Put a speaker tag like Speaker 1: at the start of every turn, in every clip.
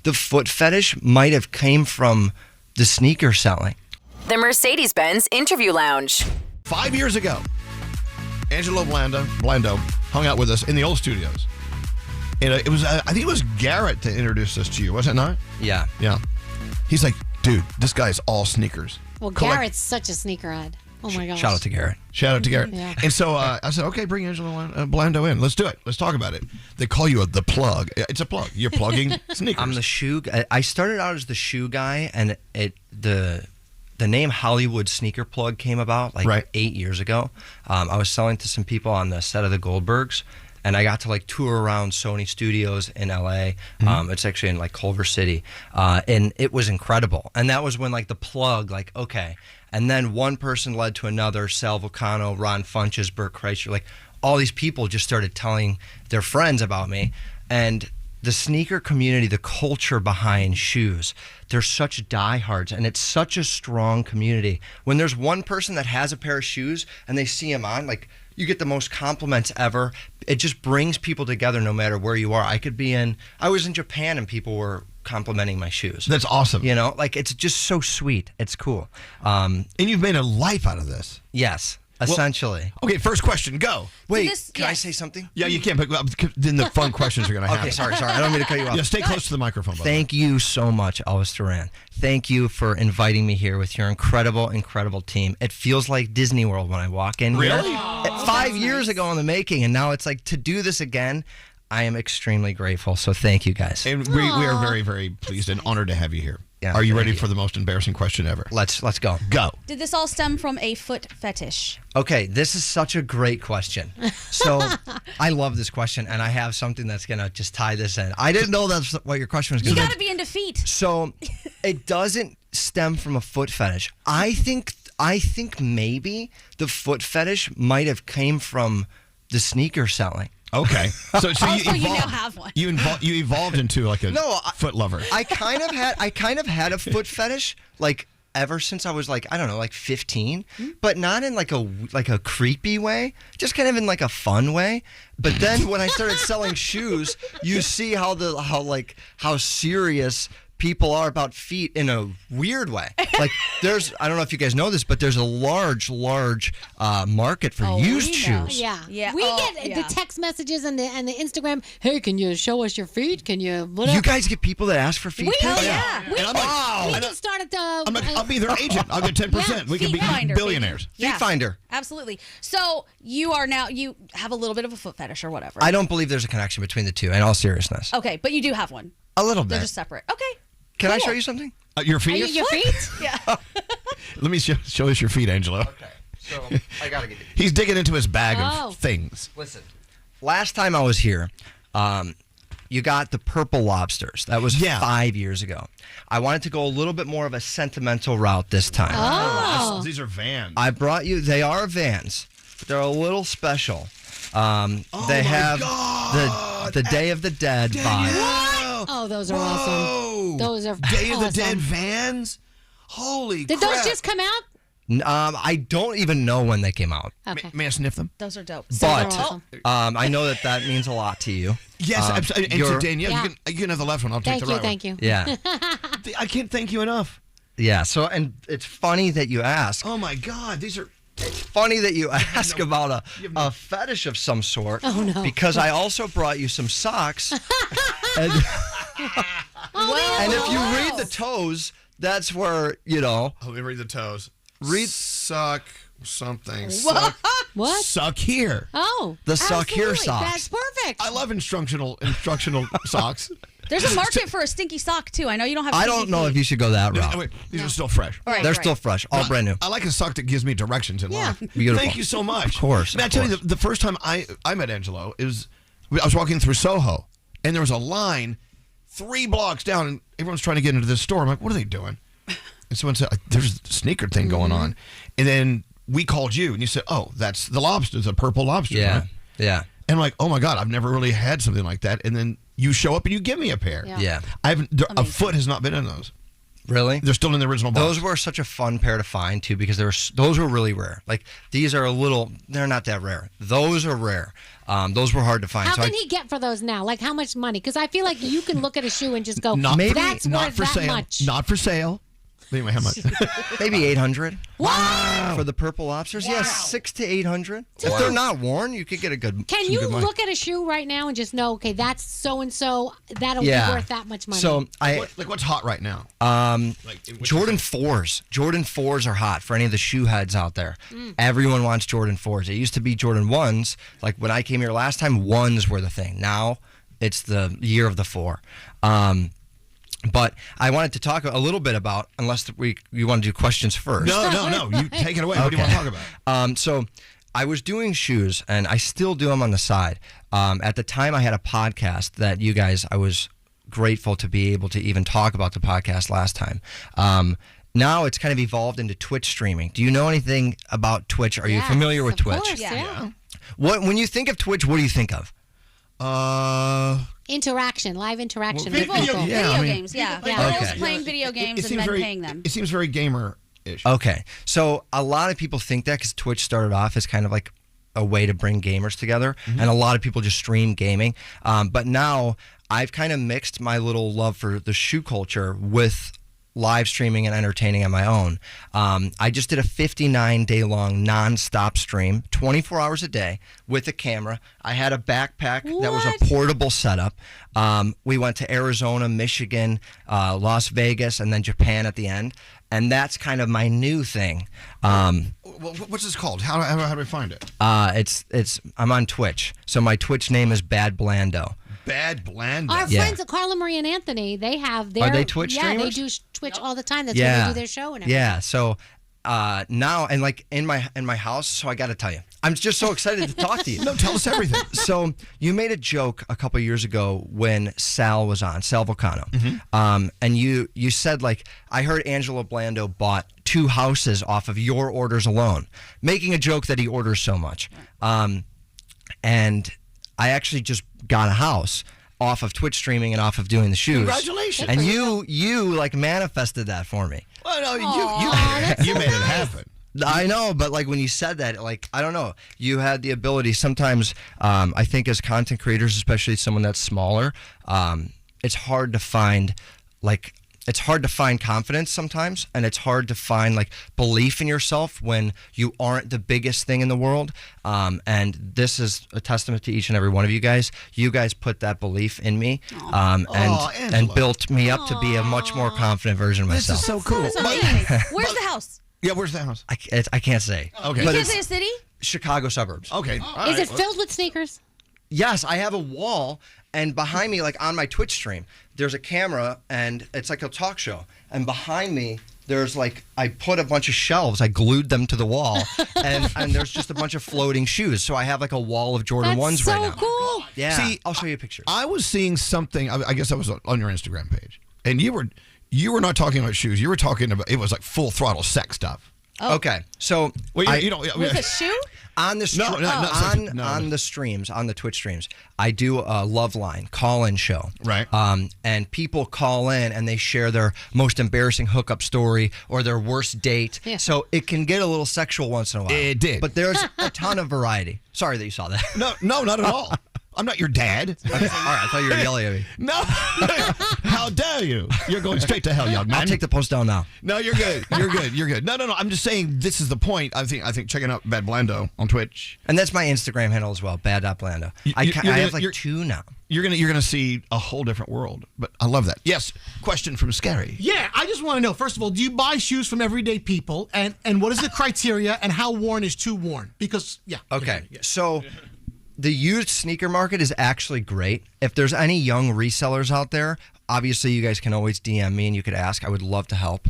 Speaker 1: the foot fetish might have came from the sneaker selling.
Speaker 2: The Mercedes-Benz Interview Lounge.
Speaker 3: 5 years ago, Angelo Blando hung out with us in the old studios. And it was, I think it was Garrett that introduced us to you, was it not?
Speaker 1: Yeah.
Speaker 3: Yeah. He's like, dude, this guy's all sneakers.
Speaker 4: Well, Garrett's such a sneakerhead. Oh, my gosh.
Speaker 1: Shout out to Garrett.
Speaker 3: Shout out to Garrett.
Speaker 4: Yeah.
Speaker 3: And so I said, okay, bring Angelo Blando in. Let's do it. Let's talk about it. They call you the plug. It's a plug. You're plugging sneakers.
Speaker 1: I'm the shoe guy. I started out as the shoe guy, and the name Hollywood Sneaker Plug came about 8 years ago. I was selling to some people on the set of the Goldbergs, and I got to tour around Sony Studios in LA. It's actually in Culver City, and it was incredible. And that was when the plug, okay. And then one person led to another, Sal Vulcano, Ron Funches, Burt Kreischer, all these people just started telling their friends about me. And the sneaker community, the culture behind shoes, they're such diehards, and it's such a strong community. When there's one person that has a pair of shoes and they see them on, you get the most compliments ever. It just brings people together no matter where you are. I was in Japan and people were complimenting my shoes.
Speaker 3: That's awesome.
Speaker 1: It's just so sweet. It's cool.
Speaker 3: And you've made a life out of this.
Speaker 1: Yes. Essentially.
Speaker 3: Okay, first question, go.
Speaker 1: Wait, can I say something?
Speaker 3: Yeah, you can, but then the fun questions are going to happen.
Speaker 1: Okay, sorry. I don't mean to cut you off.
Speaker 3: Yeah, stay close to the microphone.
Speaker 1: Thank you so much, Elvis Duran. Thank you for inviting me here with your incredible, incredible team. It feels like Disney World when I walk in here.
Speaker 3: Really?
Speaker 1: 5 years ago in the making, and now it's to do this again. I am extremely grateful, so thank you guys.
Speaker 3: And we are very, very pleased and honored to have you here.
Speaker 1: Yeah,
Speaker 3: are you ready for the most embarrassing question ever?
Speaker 1: Let's go.
Speaker 3: Go.
Speaker 5: Did this all stem from a foot fetish?
Speaker 1: Okay, this is such a great question. So I love this question, and I have something that's going to just tie this in. I didn't know that's what your question was going to be.
Speaker 5: You got to be into feet.
Speaker 1: So it doesn't stem from a foot fetish. I think maybe the foot fetish might have came from the sneaker selling.
Speaker 3: Okay, so you evolved.
Speaker 5: You now have one.
Speaker 3: You evolved into a foot lover.
Speaker 1: I kind of had a foot fetish ever since I was 15, but not in a creepy way, just kind of in a fun way. But then when I started selling shoes, you see how serious people are about feet in a weird way. I don't know if you guys know this, but there's a large market for used shoes.
Speaker 4: Yeah. We get the text messages and the Instagram. Hey, can you show us your feet? Can you? Whatever.
Speaker 1: You guys get people that ask for feet?
Speaker 4: We
Speaker 1: pics?
Speaker 4: We can start at the.
Speaker 3: I'll be their agent. I'll get 10%. We can be billionaires.
Speaker 1: Feet finder.
Speaker 5: Absolutely. So you have a little bit of a foot fetish or whatever.
Speaker 1: I don't believe there's a connection between the two, in all seriousness.
Speaker 5: Okay, but you do have one.
Speaker 1: A little bit.
Speaker 5: They're just separate. Okay.
Speaker 1: Can I show you something?
Speaker 3: Your feet?
Speaker 4: Your feet?
Speaker 5: Yeah.
Speaker 3: Let me show us your feet, Angelo.
Speaker 1: Okay. So I gotta get.
Speaker 3: He's digging into his bag of things.
Speaker 1: Listen, last time I was here, you got the purple lobsters. That was 5 years ago. I wanted to go a little bit more of a sentimental route this time.
Speaker 4: Oh.
Speaker 3: These are Vans.
Speaker 1: I brought you. They are Vans, but they're a little special. They have the Day of the Dead vibe.
Speaker 4: Oh, those are awesome. Those are
Speaker 3: Day of the
Speaker 4: awesome.
Speaker 3: Dead Vans? Holy crap.
Speaker 4: Did those just come out?
Speaker 1: I don't even know when they came out.
Speaker 4: Okay.
Speaker 3: May I sniff them?
Speaker 5: Those are dope.
Speaker 1: But
Speaker 4: awesome.
Speaker 1: I know that means a lot to you.
Speaker 3: Yes, and so Danielle, you can have the left one. I'll take the right one.
Speaker 4: Thank you.
Speaker 1: Yeah.
Speaker 3: I can't thank you enough.
Speaker 1: Yeah. So, and it's funny that you ask.
Speaker 3: Oh my God, these are.
Speaker 1: It's funny that you ask about a fetish of some sort.
Speaker 4: Oh, no.
Speaker 1: Because I also brought you some socks. And if you read the toes, that's where,
Speaker 3: Let me read the toes. Suck something.
Speaker 4: What?
Speaker 3: Suck here.
Speaker 4: Oh.
Speaker 1: The suck here
Speaker 4: absolutely.
Speaker 1: socks.
Speaker 4: That's perfect.
Speaker 3: I love instructional socks.
Speaker 5: There's a market for a stinky sock, too. I know you don't have
Speaker 1: I don't know if you should go that route.
Speaker 3: Wait, these are still fresh.
Speaker 1: They're still fresh, all brand new.
Speaker 3: I like a sock that gives me directions in life.
Speaker 1: Beautiful.
Speaker 3: Thank you so much.
Speaker 1: Of course.
Speaker 3: I tell you, the first time I met Angelo, I was walking through Soho, and there was a line 3 blocks down, and everyone's trying to get into this store. I'm like, what are they doing? And someone said, there's a sneaker thing going on. And then we called you, and you said, oh, that's the lobster, the purple lobster.
Speaker 1: Yeah,
Speaker 3: right?
Speaker 1: yeah.
Speaker 3: And I'm like, oh my God, I've never really had something like that. And then you show up and you give me a pair.
Speaker 1: Yeah.
Speaker 3: A foot has not been in those.
Speaker 1: Really?
Speaker 3: They're still in the original box.
Speaker 1: Those were such a fun pair to find too, because those were really rare. Like these are they're not that rare. Those are rare. Those were hard to find.
Speaker 4: How can he get for those now? Like how much money? Because I feel like you can look at a shoe and just go, that's
Speaker 3: not
Speaker 4: worth
Speaker 3: for
Speaker 4: that
Speaker 3: sale.
Speaker 4: much.
Speaker 3: Not for sale. Anyway, how much?
Speaker 1: Maybe 800.
Speaker 4: What?
Speaker 1: For the purple lobsters?
Speaker 4: Wow.
Speaker 1: Yes, 600 to 800. If they're not worn, you could get a good.
Speaker 4: Can you look at a shoe right now and just know, okay, that's so and so. That'll be worth that much money.
Speaker 1: So
Speaker 3: what's hot right now?
Speaker 1: Jordan 4s. Jordan 4s are hot for any of the shoe heads out there. Everyone wants Jordan 4s. It used to be Jordan 1s. Like when I came here last time, 1s were the thing. Now it's the year of the 4. But I wanted to talk a little bit about, unless you want to do questions first.
Speaker 3: No. You take it away. What do you want to talk about?
Speaker 1: So I was doing shoes, and I still do them on the side. At the time, I had a podcast that I was grateful to be able to even talk about the podcast last time. Now it's kind of evolved into Twitch streaming. Do you know anything about Twitch? Are you familiar with Twitch?
Speaker 4: Course, yeah.
Speaker 1: When you think of Twitch, what do you think of?
Speaker 4: Interaction, live interaction.
Speaker 5: Video games, yeah. Girls playing video games and then paying them.
Speaker 3: It seems very gamer-ish.
Speaker 1: Okay. So a lot of people think that because Twitch started off as kind of like a way to bring gamers together, and a lot of people just stream gaming. But now I've kind of mixed my little love for the shoe culture with live streaming and entertaining on my own. I just did a 59-day-long non-stop stream, 24 hours a day with a camera. I had a backpack that was a portable setup. We went to Arizona, Michigan, Las Vegas, and then Japan at the end. And that's kind of my new thing.
Speaker 3: What's this called? How do we find it?
Speaker 1: I'm on Twitch. So my Twitch name is Bad Blando.
Speaker 3: Bad Blando.
Speaker 4: Our friends at Carla Marie and Anthony, they have their...
Speaker 1: Are they Twitch streamers?
Speaker 4: Yeah, they do Twitch all the time. That's where they do their show and everything.
Speaker 1: Yeah, so now, and like in my house, so I got to tell you, I'm just so excited to talk to you.
Speaker 3: No, tell us everything.
Speaker 1: So you made a joke a couple years ago when Sal was on, Sal Vulcano. And you said, like, I heard Angelo Blando bought 2 houses off of your orders alone, making a joke that he orders so much. And I actually just got a house off of Twitch streaming and off of doing the shoes.
Speaker 3: Congratulations.
Speaker 1: And you like manifested that for me.
Speaker 3: Well, no, you made it happen.
Speaker 1: I know, but like when you said that, like, I don't know, you had the ability sometimes, I think as content creators, especially someone that's smaller, it's hard to find confidence sometimes, and it's hard to find like belief in yourself when you aren't the biggest thing in the world. And this is a testament to each and every one of you guys. You guys put that belief in me, and built me up to be a much more confident version of myself.
Speaker 3: This is so cool.
Speaker 5: Where's the house?
Speaker 3: Yeah, where's the house?
Speaker 1: I can't say.
Speaker 3: Okay.
Speaker 5: You can't say a city?
Speaker 1: Chicago suburbs.
Speaker 3: Okay.
Speaker 4: Is it filled with sneakers?
Speaker 1: Yes, I have a wall, and behind me, like on my Twitch stream, there's a camera, and it's like a talk show. And behind me, there's like, I put a bunch of shelves, I glued them to the wall, and there's just a bunch of floating shoes. So I have like a wall of Jordan 1s right now.
Speaker 4: That's so cool.
Speaker 1: Yeah,
Speaker 3: See,
Speaker 1: I'll show you a picture.
Speaker 3: I was seeing something, I guess I was on your Instagram page, and you were not talking about shoes. You were talking about, it was like full throttle sex stuff.
Speaker 5: Oh.
Speaker 1: Okay, so
Speaker 3: you don't.
Speaker 5: With a shoe?
Speaker 1: On the on the streams, on the Twitch streams, I do a love line call-in show.
Speaker 3: Right.
Speaker 1: And people call in and they share their most embarrassing hookup story or their worst date.
Speaker 4: Yeah.
Speaker 1: So it can get a little sexual once in a while.
Speaker 3: It did.
Speaker 1: But there's a ton of variety. Sorry that you saw that.
Speaker 3: No, not at all. I'm not your dad.
Speaker 1: Okay. All right, I thought you were yelling at me.
Speaker 3: No. How dare you? You're going straight to hell, young man.
Speaker 1: I'll take the post down now.
Speaker 3: No, you're good. You're good. You're good. No. I'm just saying this is the point. I think checking out Bad Blando on Twitch.
Speaker 1: And that's my Instagram handle as well, bad.blando. I have like 2 now.
Speaker 3: You're gonna see a whole different world. But I love that. Yes. Question from Scary.
Speaker 6: Yeah, I just want to know, first of all, do you buy shoes from everyday people? And what is the criteria and how worn is too worn? Because, yeah.
Speaker 1: Okay. So the used sneaker market is actually great. If there's any young resellers out there, obviously you guys can always DM me and you could ask. I would love to help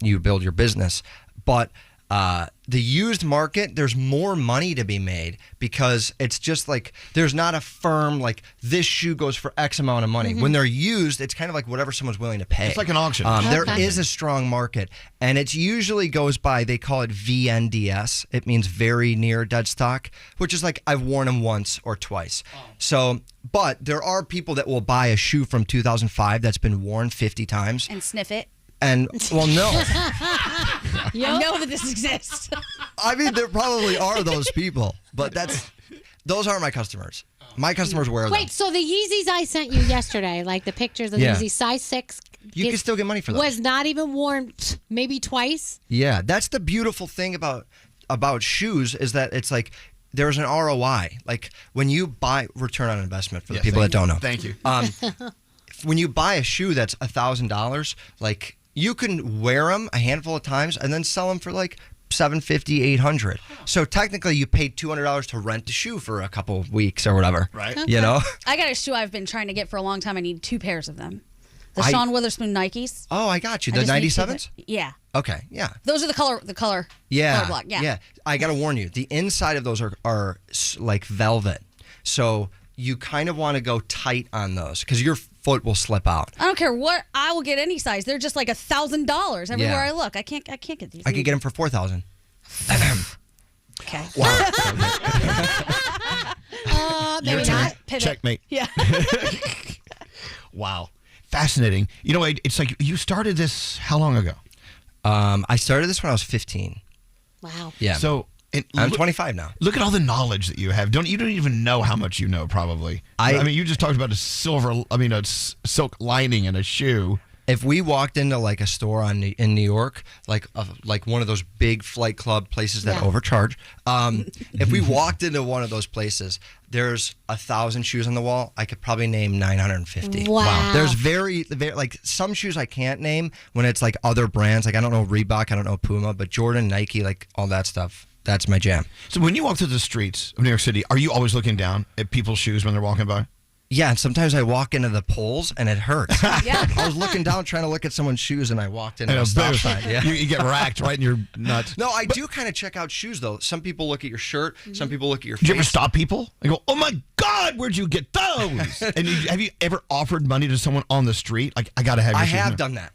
Speaker 1: you build your business. But the used market, there's more money to be made because it's just like there's not a firm like this shoe goes for X amount of money. When they're used, it's kind of like whatever someone's willing to pay.
Speaker 3: It's like an auction.
Speaker 1: There is a strong market, and it usually goes by, they call it VNDS. It means very near dead stock, which is like I've worn them once or twice. So, but there are people that will buy a shoe from 2005 that's been worn 50 times.
Speaker 5: And sniff it.
Speaker 1: And, well, no.
Speaker 5: I know that this exists.
Speaker 1: I mean, there probably are those people, but those aren't my customers. My customers wear them.
Speaker 4: Wait, so the Yeezys I sent you yesterday, like the pictures of the Yeezys, size 6.
Speaker 1: You can still get money for those.
Speaker 4: Was not even worn maybe twice.
Speaker 1: Yeah, that's the beautiful thing about shoes is that it's like there's an ROI. Like when you buy return on investment for the people that don't know.
Speaker 3: Thank you.
Speaker 1: When you buy a shoe that's $1,000, like you can wear them a handful of times and then sell them for like $750, $800. So technically, you paid $200 to rent the shoe for a couple of weeks or whatever.
Speaker 3: Right.
Speaker 4: Okay.
Speaker 1: You know.
Speaker 5: I got a shoe I've been trying to get for a long time. I need 2 pairs of them. The Sean Witherspoon Nikes.
Speaker 1: Oh, I got you.
Speaker 5: I
Speaker 1: The
Speaker 5: just need
Speaker 1: 97s?
Speaker 5: Yeah.
Speaker 1: Okay, yeah.
Speaker 5: Those are the color
Speaker 1: Yeah.
Speaker 5: color block. Yeah.
Speaker 1: I got to warn you. The inside of those are like velvet. So you kind of want to go tight on those because your foot will slip out.
Speaker 5: I don't care what. I will get any size. They're just like $1,000 everywhere I look. I can't get these.
Speaker 1: I could get them for $4,000.
Speaker 5: Okay.
Speaker 3: Wow.
Speaker 4: Maybe not.
Speaker 5: Pivot.
Speaker 3: Checkmate.
Speaker 5: Yeah.
Speaker 3: Wow. Fascinating. You know, it's like you started this how long ago?
Speaker 1: I started this when I was 15.
Speaker 4: Wow.
Speaker 1: Yeah.
Speaker 3: So
Speaker 1: I'm 25 now.
Speaker 3: Look at all the knowledge that you have. You don't even know how much you know, probably. I mean, you just talked about a silk lining in a shoe.
Speaker 1: If we walked into like a store in New York, like one of those big flight club places that overcharge, if we walked into one of those places, there's 1,000 shoes on the wall. I could probably name 950.
Speaker 4: Wow.
Speaker 1: There's very like some shoes I can't name when it's like other brands. Like I don't know Reebok, I don't know Puma, but Jordan, Nike, like all that stuff. That's my jam.
Speaker 3: So when you walk through the streets of New York City, are you always looking down at people's shoes when they're walking by?
Speaker 1: Yeah, and sometimes I walk into the poles and it hurts.
Speaker 5: Yeah.
Speaker 1: I was looking down trying to look at someone's shoes and I walked into a stop sign. Yeah.
Speaker 3: You get racked right in your nuts.
Speaker 1: No, I do kind of check out shoes though. Some people look at your shirt. Some people look at your face.
Speaker 3: Do you ever stop people and go, "Oh my God, where'd you get those?" And have you ever offered money to someone on the street? Like, I gotta have your shoes.
Speaker 1: I have done that.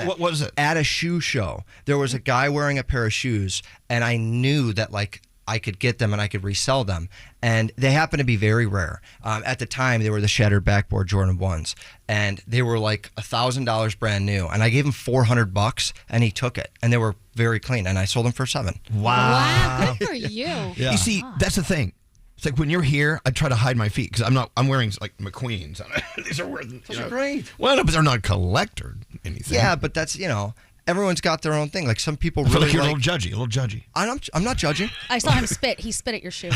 Speaker 3: What was it?
Speaker 1: At a shoe show, there was a guy wearing a pair of shoes, and I knew that like I could get them and I could resell them. And they happen to be very rare. At the time, they were the shattered backboard Jordan 1s. And they were like $1,000 brand new. And I gave him $400 and he took it. And they were very clean. And I sold them for $7.
Speaker 4: Wow. Good for you.
Speaker 3: Yeah. You see, that's the thing. It's like when you're here, I try to hide my feet because I'm wearing like McQueen's. These are worth.
Speaker 1: Those are great.
Speaker 3: Well, no, but they're not collector anything.
Speaker 1: Yeah, but that's, everyone's got their own thing. Like some people
Speaker 3: I feel
Speaker 1: really
Speaker 3: like you're a little judgy.
Speaker 1: I'm not judging.
Speaker 5: I saw him spit. He spit at your shoe.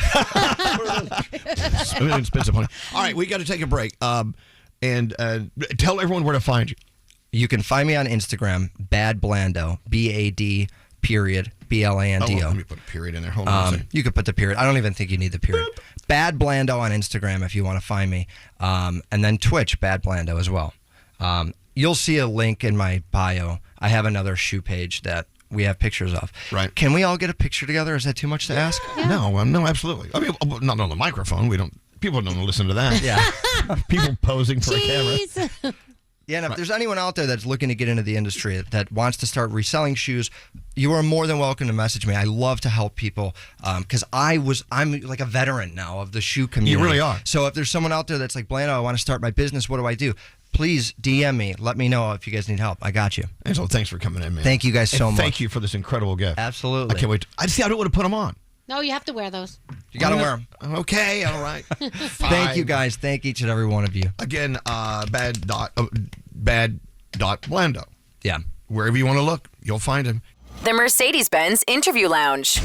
Speaker 3: Spits upon it. All right, we got to take a break. And tell everyone where to find you.
Speaker 1: You can find me on Instagram, Bad Blando, BAD period BLANDO.
Speaker 3: Let me put a period in there. Hold on a second.
Speaker 1: You could put the period. I don't even think you need the period. Boop. Bad Blando on Instagram if you want to find me. And then Twitch, Bad Blando as well. You'll see a link in my bio. I have another shoe page that we have pictures of.
Speaker 3: Right.
Speaker 1: Can we all get a picture together? Is that too much to ask?
Speaker 4: Yeah.
Speaker 3: No, absolutely. I mean, not on the microphone. People don't listen to that.
Speaker 1: Yeah.
Speaker 3: People posing for a camera.
Speaker 1: Yeah, and if there's anyone out there that's looking to get into the industry that wants to start reselling shoes, you are more than welcome to message me. I love to help people because I'm like a veteran now of the shoe community.
Speaker 3: You really are.
Speaker 1: So if there's someone out there that's like, Blando, I want to start my business, what do I do? Please DM me. Let me know if you guys need help. I got you.
Speaker 3: Angelo, thanks for coming in, man.
Speaker 1: Thank you guys so much.
Speaker 3: Thank you for this incredible gift.
Speaker 1: Absolutely.
Speaker 3: I can't wait. I don't want to put them on.
Speaker 4: No, you have to wear those.
Speaker 1: You got to wear them.
Speaker 3: Okay, all right.
Speaker 1: Thank you guys. Thank each and every one of you.
Speaker 3: Again, bad.blando.
Speaker 1: Yeah.
Speaker 3: Wherever you want to look, you'll find him.
Speaker 2: The Mercedes-Benz Interview Lounge.